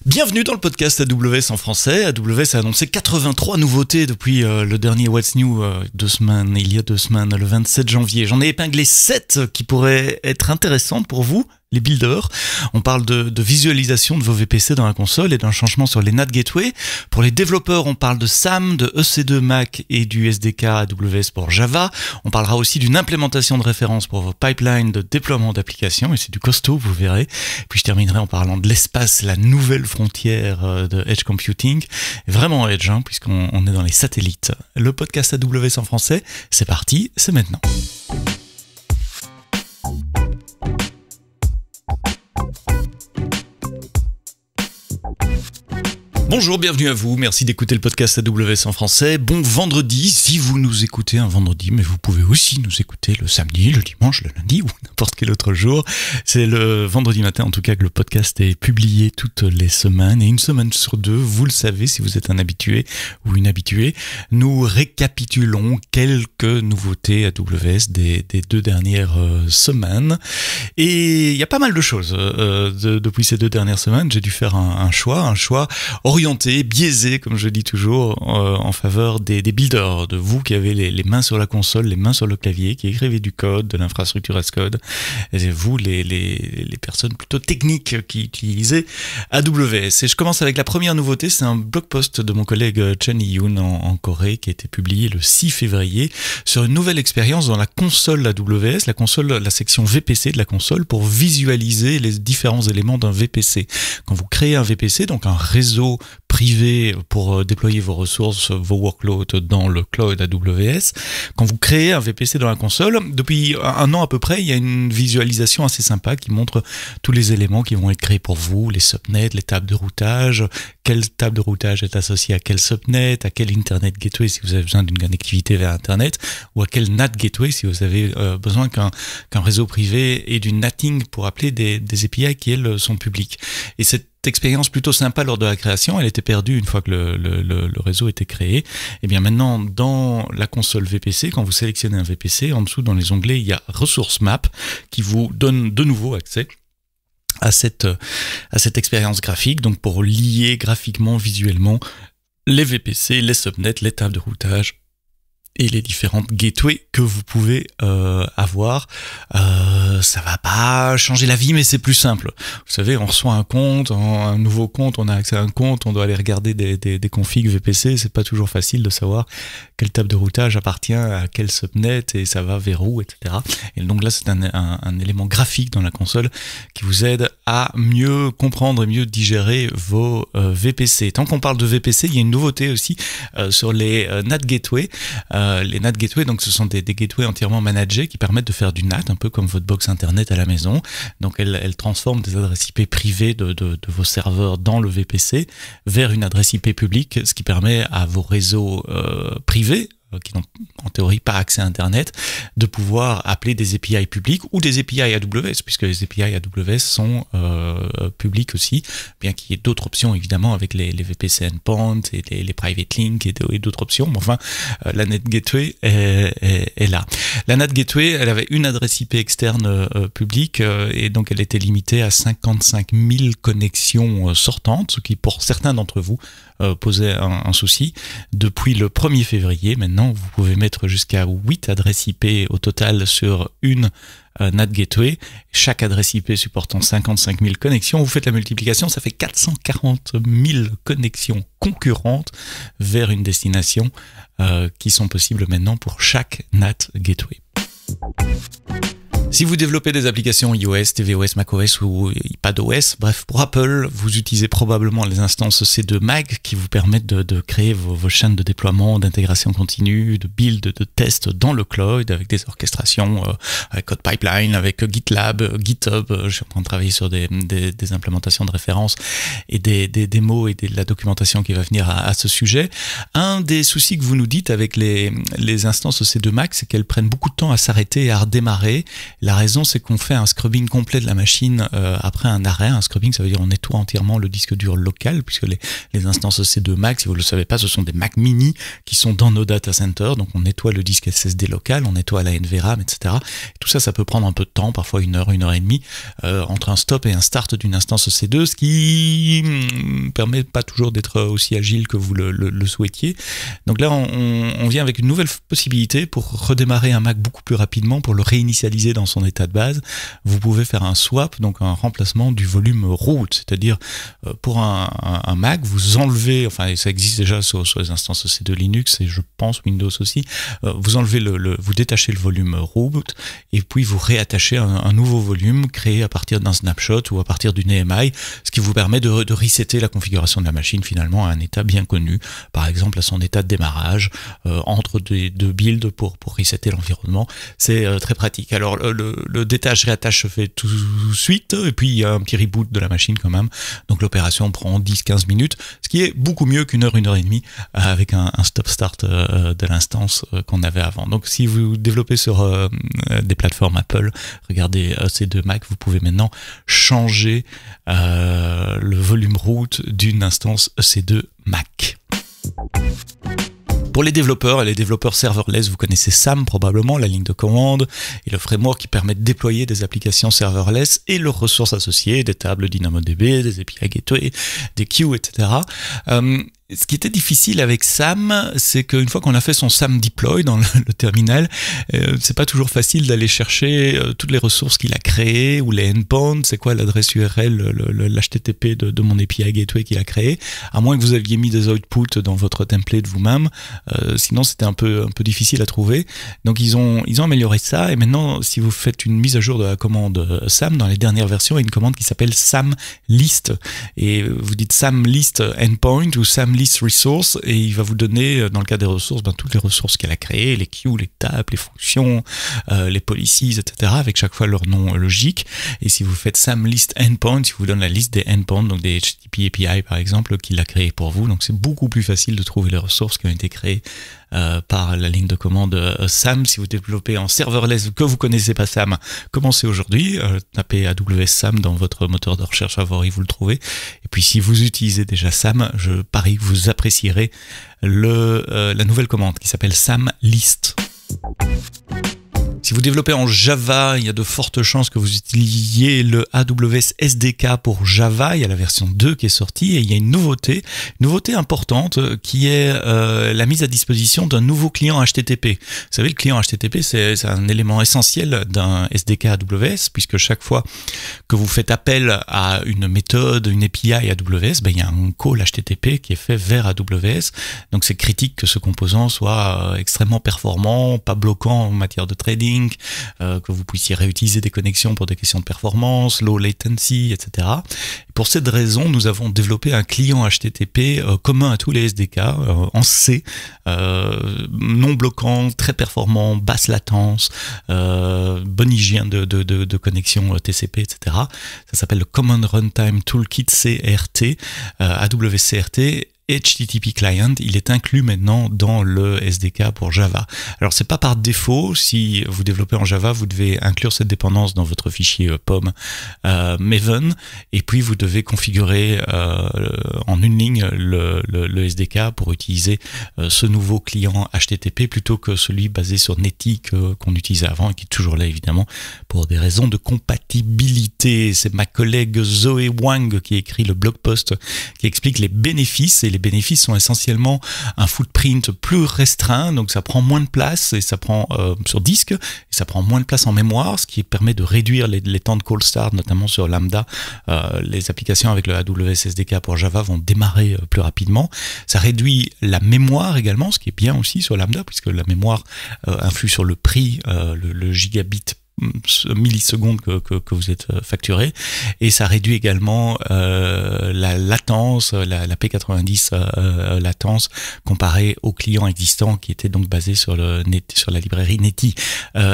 Bienvenue dans le podcast AWS en français. AWS a annoncé 83 nouveautés depuis le dernier What's New il y a 2 semaines, le 27 janvier. J'en ai épinglé 7 qui pourraient être intéressantes pour vous, les builders. On parle de visualisation de vos VPC dans la console et d'un changement sur les NAT Gateway. Pour les développeurs, on parle de SAM, de EC2 Mac et du SDK AWS pour Java. On parlera aussi d'une implémentation de référence pour vos pipelines de déploiement d'applications, et c'est du costaud, vous verrez. Puis je terminerai en parlant de l'espace, la nouvelle frontière de Edge Computing. Vraiment Edge, puisqu'on est dans les satellites. Le podcast AWS en français, c'est parti, c'est maintenant. Bonjour, bienvenue à vous, merci d'écouter le podcast AWS en français. Bon vendredi, si vous nous écoutez un vendredi, mais vous pouvez aussi nous écouter le samedi, le dimanche, le lundi ou n'importe quel autre jour. C'est le vendredi matin en tout cas que le podcast est publié toutes les semaines, et une semaine sur 2, vous le savez si vous êtes un habitué ou une habituée, nous récapitulons quelques nouveautés AWS des 2 dernières semaines. Et il y a pas mal de choses depuis ces 2 dernières semaines. J'ai dû faire un choix orienté, biaisé, comme je dis toujours, en faveur des builders, de vous qui avez les mains sur la console, les mains sur le clavier, qui écrivez du code, de l'infrastructure as code, et vous, les personnes plutôt techniques qui utilisez AWS. Et je commence avec la première nouveauté, c'est un blog post de mon collègue Chen Yoon en Corée, qui a été publié le 6 février, sur une nouvelle expérience dans la console AWS, la section VPC de la console, pour visualiser les différents éléments d'un VPC. Quand vous créez un VPC, donc un réseau privé pour déployer vos ressources, vos workloads dans le cloud AWS. Quand vous créez un VPC dans la console, depuis un an à peu près, il y a une visualisation assez sympa qui montre tous les éléments qui vont être créés pour vous, les subnets, les tables de routage, quelle table de routage est associée à quel subnet, à quel Internet Gateway si vous avez besoin d'une connectivité vers Internet, ou à quel NAT Gateway si vous avez besoin qu'un réseau privé ait du NATing pour appeler des API qui, elles, sont publiques. Et cette expérience plutôt sympa lors de la création, elle était perdue une fois que le réseau était créé. Et bien maintenant, dans la console VPC, quand vous sélectionnez un VPC, en dessous dans les onglets, il y a Resource Map qui vous donne de nouveau accès à cette expérience graphique, donc pour lier graphiquement, visuellement les VPC, les subnets, les tables de routage et les différentes gateways que vous pouvez avoir. Ça va pas changer la vie, mais c'est plus simple. Vous savez, on reçoit un nouveau compte, on a accès à un compte, on doit aller regarder des configs VPC, c'est pas toujours facile de savoir quelle table de routage appartient à quel subnet et ça va vers où, etc. Et donc là, c'est un élément graphique dans la console qui vous aide à mieux comprendre et mieux digérer vos VPC. Tant qu'on parle de VPC, il y a une nouveauté aussi sur les NAT Gateway. Les NAT Gateway, donc ce sont des gateways entièrement managés qui permettent de faire du NAT, un peu comme votre box internet à la maison. Donc elles transforment des adresses IP privées de vos serveurs dans le VPC vers une adresse IP publique, ce qui permet à vos réseaux privés, qui n'ont en théorie pas accès à Internet, de pouvoir appeler des API publics ou des API AWS, puisque les API AWS sont publics aussi, bien qu'il y ait d'autres options évidemment avec les VPC endpoints et les private links et d'autres options, mais enfin la NAT Gateway est là. La NAT Gateway, elle avait une adresse IP externe publique et donc elle était limitée à 55 000 connexions sortantes, ce qui pour certains d'entre vous posait un souci. Depuis le 1er février, maintenant, vous pouvez mettre jusqu'à 8 adresses IP au total sur une NAT Gateway, chaque adresse IP supportant 55 000 connexions. Vous faites la multiplication, ça fait 440 000 connexions concurrentes vers une destination qui sont possibles maintenant pour chaque NAT Gateway. Si vous développez des applications iOS, tvOS, macOS ou iPadOS, bref, pour Apple, vous utilisez probablement les instances EC2 Mac qui vous permettent de créer vos chaînes de déploiement, d'intégration continue, de build, de test dans le cloud avec des orchestrations, avec Code Pipeline, avec GitLab, GitHub. Je suis en train de travailler sur des implémentations de référence et des démos et de la documentation qui va venir à ce sujet. Un des soucis que vous nous dites avec les instances EC2 Mac, c'est qu'elles prennent beaucoup de temps à s'arrêter et à redémarrer. La raison, c'est qu'on fait un scrubbing complet de la machine après un arrêt. Un scrubbing, ça veut dire on nettoie entièrement le disque dur local, puisque les instances EC2 Mac, si vous ne le savez pas, ce sont des Mac mini qui sont dans nos data centers. Donc on nettoie le disque SSD local, on nettoie la NVRAM, etc. Et tout ça, ça peut prendre un peu de temps, parfois 1 heure et demie, entre un stop et un start d'une instance EC2, ce qui permet pas toujours d'être aussi agile que vous le souhaitiez. Donc là, on vient avec une nouvelle possibilité pour redémarrer un Mac beaucoup plus rapidement, pour le réinitialiser dans son état de base. Vous pouvez faire un swap, donc un remplacement du volume root, c'est-à-dire pour un Mac, vous enlevez, enfin ça existe déjà sur les instances EC2 Linux et je pense Windows aussi, vous enlevez vous détachez le volume root et puis vous réattachez un nouveau volume créé à partir d'un snapshot ou à partir d'une EMI, ce qui vous permet de resetter la configuration de la machine finalement à un état bien connu, par exemple à son état de démarrage, entre deux builds pour resetter l'environnement. C'est très pratique. Alors le détache-réattache se fait tout de suite, et puis il y a un petit reboot de la machine quand même, donc l'opération prend 10-15 minutes, ce qui est beaucoup mieux qu'une heure et demie avec un stop-start de l'instance qu'on avait avant. Donc si vous développez sur des plateformes Apple, regardez ces deux Mac, vous pouvez maintenant changer le volume root d'une instance EC2 Mac. Pour les développeurs serverless, vous connaissez SAM probablement, la ligne de commande et le framework qui permet de déployer des applications serverless et leurs ressources associées, des tables DynamoDB, des API Gateway, des queues, etc. Ce qui était difficile avec SAM, c'est qu'une fois qu'on a fait son SAM deploy dans le terminal, c'est pas toujours facile d'aller chercher toutes les ressources qu'il a créées ou les endpoints, c'est quoi l'adresse URL, l'HTTP de mon API Gateway qu'il a créé, à moins que vous aviez mis des outputs dans votre template vous-même, sinon c'était un peu difficile à trouver. Donc ils ont amélioré ça, et maintenant si vous faites une mise à jour de la commande SAM, dans les dernières versions, il y a une commande qui s'appelle SAM list, et vous dites SAM list endpoint ou SAM list resource, et il va vous donner, dans le cas des ressources, toutes les ressources qu'elle a créées, les queues, les tables, les fonctions, les policies, etc., avec chaque fois leur nom logique. Et si vous faites SAM list endpoint, il vous donne la liste des endpoints, donc des HTTP API par exemple, qu'il a créé pour vous. Donc c'est beaucoup plus facile de trouver les ressources qui ont été créées par la ligne de commande SAM. Si vous développez en serverless, que vous connaissez pas SAM, commencez aujourd'hui, tapez AWS SAM dans votre moteur de recherche favori, vous le trouvez. Et puis si vous utilisez déjà SAM, je parie que vous apprécierez la nouvelle commande qui s'appelle SAM list. Si vous développez en Java, il y a de fortes chances que vous utilisiez le AWS SDK pour Java. Il y a la version 2 qui est sortie et il y a une nouveauté importante qui est la mise à disposition d'un nouveau client HTTP. Vous savez, le client HTTP, c'est un élément essentiel d'un SDK AWS, puisque chaque fois que vous faites appel à une méthode, une API AWS, il y a un call HTTP qui est fait vers AWS. Donc c'est critique que ce composant soit extrêmement performant, pas bloquant en matière de trading, que vous puissiez réutiliser des connexions pour des questions de performance, low latency, etc. Et pour cette raison, nous avons développé un client HTTP commun à tous les SDK en C, non bloquant, très performant, basse latence, bonne hygiène de connexion TCP, etc. Ça s'appelle le Common Runtime Toolkit CRT, AWS CRT. HTTP Client, il est inclus maintenant dans le SDK pour Java. Alors c'est pas par défaut, si vous développez en Java, vous devez inclure cette dépendance dans votre fichier POM Maven, et puis vous devez configurer en une ligne le SDK pour utiliser ce nouveau client HTTP plutôt que celui basé sur Netty qu'on utilisait avant et qui est toujours là évidemment pour des raisons de compatibilité. C'est ma collègue Zoé Wang qui écrit le blog post qui explique les bénéfices, et les bénéfices sont essentiellement un footprint plus restreint, donc ça prend moins de place et ça prend sur disque, et ça prend moins de place en mémoire, ce qui permet de réduire les temps de call start, notamment sur Lambda. Les applications avec le AWS SDK pour Java vont démarrer plus rapidement. Ça réduit la mémoire également, ce qui est bien aussi sur Lambda, puisque la mémoire influe sur le prix, le gigabit millisecondes que vous êtes facturé, et ça réduit également la latence, la P90 latence comparée aux clients existants qui étaient donc basés sur la librairie Netty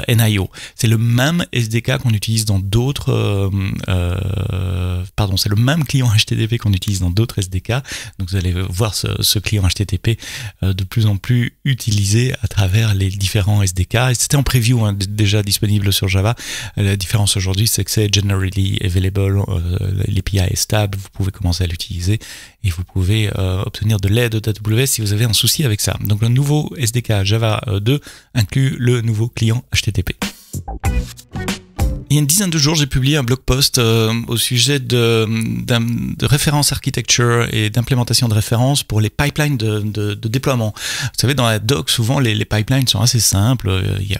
NIO. C'est le même SDK qu'on utilise dans d'autres c'est le même client HTTP qu'on utilise dans d'autres SDK, donc vous allez voir ce client HTTP de plus en plus utilisé à travers les différents SDK, et c'était en preview déjà disponible sur Java. La différence aujourd'hui, c'est que c'est generally available, l'API est stable, vous pouvez commencer à l'utiliser et vous pouvez obtenir de l'aide d'AWS si vous avez un souci avec ça. Donc le nouveau SDK Java 2 inclut le nouveau client HTTP. Il y a une dizaine de jours, j'ai publié un blog post au sujet de référence architecture et d'implémentation de références pour les pipelines de déploiement. Vous savez, dans la doc, souvent les pipelines sont assez simples. Il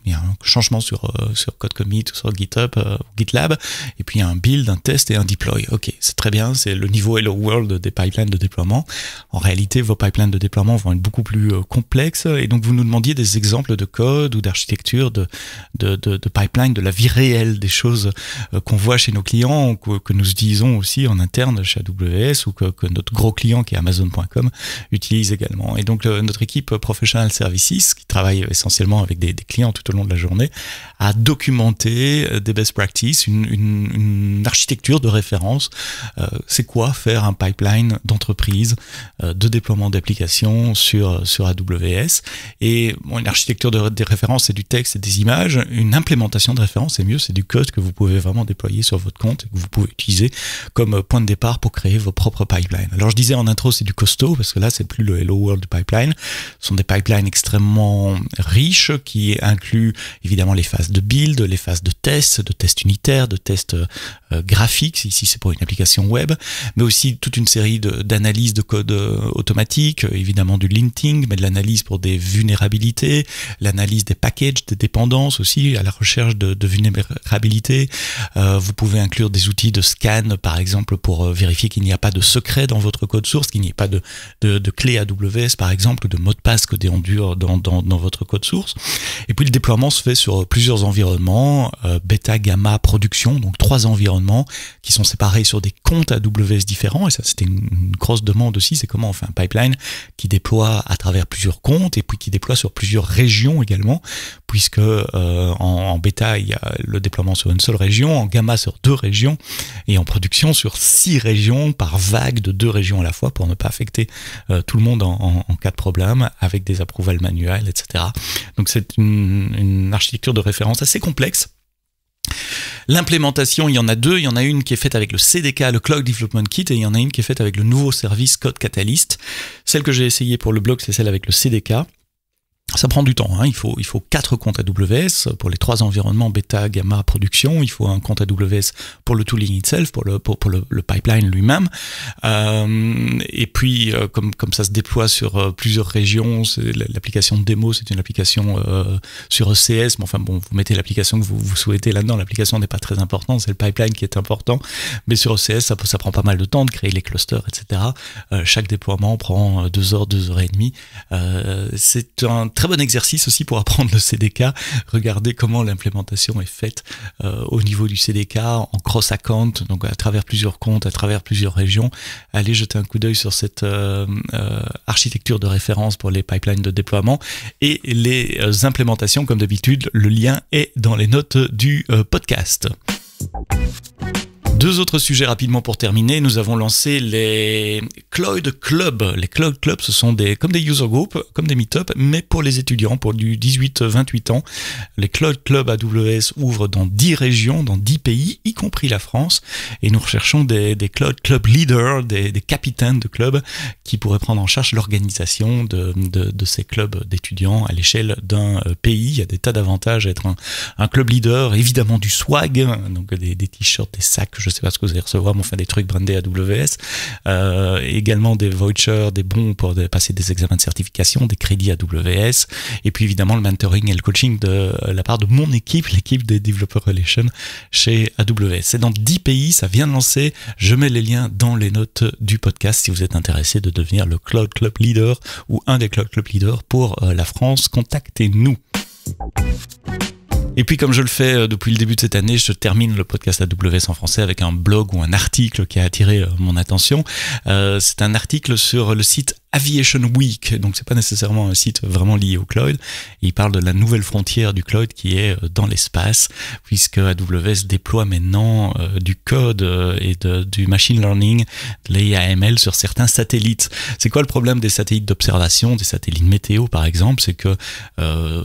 y a un changement sur code commit ou sur GitHub, GitLab, et puis il y a un build, un test et un deploy. Ok, c'est très bien, c'est le niveau Hello World des pipelines de déploiement. En réalité, vos pipelines de déploiement vont être beaucoup plus complexes, et donc vous nous demandiez des exemples de code ou d'architecture de pipeline, de la vie réelle des choses qu'on voit chez nos clients, que nous utilisons aussi en interne chez AWS, ou que notre gros client qui est Amazon.com utilise également. Et donc notre équipe Professional Services, qui travaille essentiellement avec des clients tout au long de la journée, a documenté des best practices, une architecture de référence. C'est quoi faire un pipeline d'entreprise de déploiement d'applications sur AWS. Et bon, une architecture des références, c'est du texte et des images. Une implémentation de référence, c'est mieux, c'est du code que vous pouvez vraiment déployer sur votre compte et que vous pouvez utiliser comme point de départ pour créer vos propres pipelines. Alors je disais en intro, c'est du costaud, parce que là, c'est plus le Hello World du pipeline. Ce sont des pipelines extrêmement riches qui incluent évidemment les phases de build, les phases de test unitaires, de tests graphiques, ici c'est pour une application web, mais aussi toute une série d'analyses de code automatique, évidemment du linting, mais de l'analyse pour des vulnérabilités, l'analyse des packages, des dépendances aussi, à la recherche de vulnérabilité. Vous pouvez inclure des outils de scan, par exemple, pour vérifier qu'il n'y a pas de secret dans votre code source, qu'il n'y ait pas de clé AWS, par exemple, ou de mot de passe codé en dur dans votre code source. Et puis le déploiement se fait sur plusieurs environnements, bêta, gamma, production, donc 3 environnements qui sont séparés sur des comptes AWS différents, et ça c'était une grosse demande aussi, c'est comment on fait un pipeline qui déploie à travers plusieurs comptes et puis qui déploie sur plusieurs régions également, puisque en bêta il y a le déploiement sur une seule région, en gamma sur 2 régions et en production sur 6 régions par vague de 2 régions à la fois pour ne pas affecter tout le monde en cas de problème, avec des approvals manuels, etc. Donc c'est une architecture de référence assez complexe. L'implémentation, il y en a 2. Il y en a une qui est faite avec le CDK, le Cloud Development Kit, et il y en a une qui est faite avec le nouveau service Code Catalyst. Celle que j'ai essayée pour le blog, c'est celle avec le CDK. Ça prend du temps, hein. Il faut 4 comptes AWS pour les 3 environnements bêta, gamma, production. Il faut un compte AWS pour le tooling itself, pour le pipeline lui-même. Et puis, comme ça se déploie sur plusieurs régions, l'application de démo, c'est une application sur ECS. Mais enfin bon, vous mettez l'application que vous souhaitez là-dedans. L'application n'est pas très importante, c'est le pipeline qui est important. Mais sur ECS, ça prend pas mal de temps de créer les clusters, etc. Chaque déploiement prend 2 heures, 2 heures et demie. C'est un très bon exercice aussi pour apprendre le CDK. Regardez comment l'implémentation est faite au niveau du CDK en cross-account, donc à travers plusieurs comptes, à travers plusieurs régions. Allez jeter un coup d'œil sur cette architecture de référence pour les pipelines de déploiement et les implémentations. Comme d'habitude, le lien est dans les notes du podcast. 2 autres sujets rapidement pour terminer. Nous avons lancé les Cloud Club. Les Cloud Club, ce sont comme des user groups, comme des meet-up, mais pour les étudiants, pour du 18-28 ans. Les Cloud Club AWS ouvrent dans 10 régions, dans 10 pays, y compris la France. Et nous recherchons des Cloud Club leaders, des capitaines de clubs qui pourraient prendre en charge l'organisation de ces clubs d'étudiants à l'échelle d'un pays. Il y a des tas d'avantages à être un club leader, évidemment du swag, donc des t-shirts, des sacs, je sais pas ce que vous allez recevoir, mais enfin des trucs brandés AWS, également des vouchers, des bons pour passer des examens de certification, des crédits AWS, et puis évidemment le mentoring et le coaching de la part de mon équipe, l'équipe des Developer Relations chez AWS. C'est dans 10 pays, ça vient de lancer, je mets les liens dans les notes du podcast si vous êtes intéressé de devenir le Cloud Club Leader ou un des Cloud Club Leaders pour la France, contactez-nous. Et puis comme je le fais depuis le début de cette année, je termine le podcast AWS en français avec un blog ou un article qui a attiré mon attention. C'est un article sur le site Aviation Week, donc c'est pas nécessairement un site vraiment lié au cloud. Il parle de la nouvelle frontière du cloud qui est dans l'espace, puisque AWS déploie maintenant du code et du machine learning, de l'AI/ML sur certains satellites. C'est quoi le problème des satellites d'observation, des satellites météo par exemple? C'est que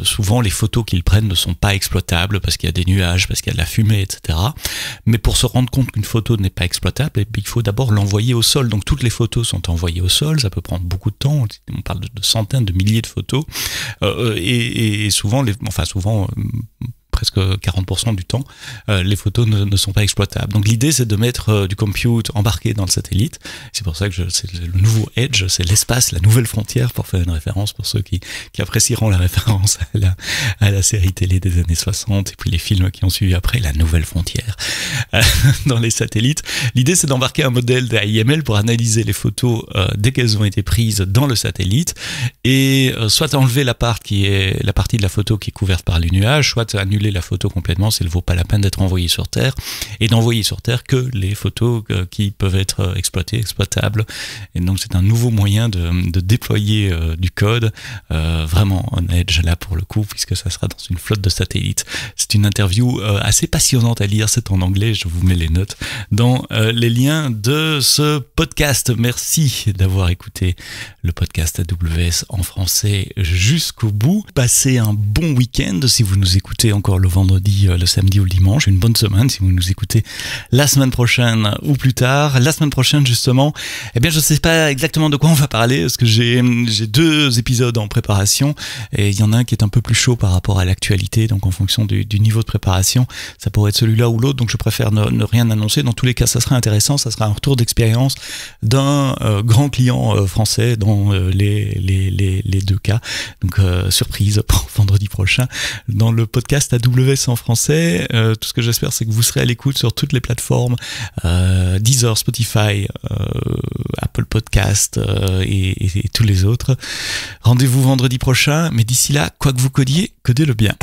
souvent les photos qu'ils prennent ne sont pas exploitables parce qu'il y a des nuages, parce qu'il y a de la fumée, etc. Mais pour se rendre compte qu'une photo n'est pas exploitable, il faut d'abord l'envoyer au sol. Donc toutes les photos sont envoyées au sol, ça peut prendre beaucoup de temps, on parle de centaines, de milliers de photos, et souvent, presque 40% du temps, les photos ne sont pas exploitables. Donc l'idée, c'est de mettre du compute embarqué dans le satellite. C'est pour ça que c'est le nouveau Edge, c'est l'espace, la nouvelle frontière, pour faire une référence pour ceux qui apprécieront la référence à la série télé des années 60 et puis les films qui ont suivi après, la nouvelle frontière dans les satellites. L'idée, c'est d'embarquer un modèle d'AI/ML pour analyser les photos dès qu'elles ont été prises dans le satellite et soit enlever la partie de la photo qui est couverte par les nuages, soit annuler la photo complètement s'il ne vaut pas la peine d'être envoyée sur Terre, et d'envoyer sur Terre que les photos qui peuvent être exploitables. Et donc c'est un nouveau moyen de déployer du code, vraiment en Edge là pour le coup, puisque ça sera dans une flotte de satellites. C'est une interview assez passionnante à lire, c'est en anglais, je vous mets les notes dans les liens de ce podcast. Merci d'avoir écouté le podcast AWS en français jusqu'au bout. Passez un bon week-end si vous nous écoutez encore le vendredi, le samedi ou le dimanche. Une bonne semaine si vous nous écoutez la semaine prochaine ou plus tard. La semaine prochaine justement, je ne sais pas exactement de quoi on va parler parce que j'ai 2 épisodes en préparation et il y en a un qui est un peu plus chaud par rapport à l'actualité, donc en fonction du niveau de préparation, ça pourrait être celui-là ou l'autre, donc je préfère ne rien annoncer. Dans tous les cas, ça sera intéressant, ça sera un retour d'expérience d'un grand client français dans les 2 cas. Donc surprise pour vendredi prochain dans le podcast AWS en français. Tout ce que j'espère, c'est que vous serez à l'écoute sur toutes les plateformes, Deezer, Spotify, Apple Podcast et tous les autres. Rendez-vous vendredi prochain, mais d'ici là, quoi que vous codiez, codez-le bien.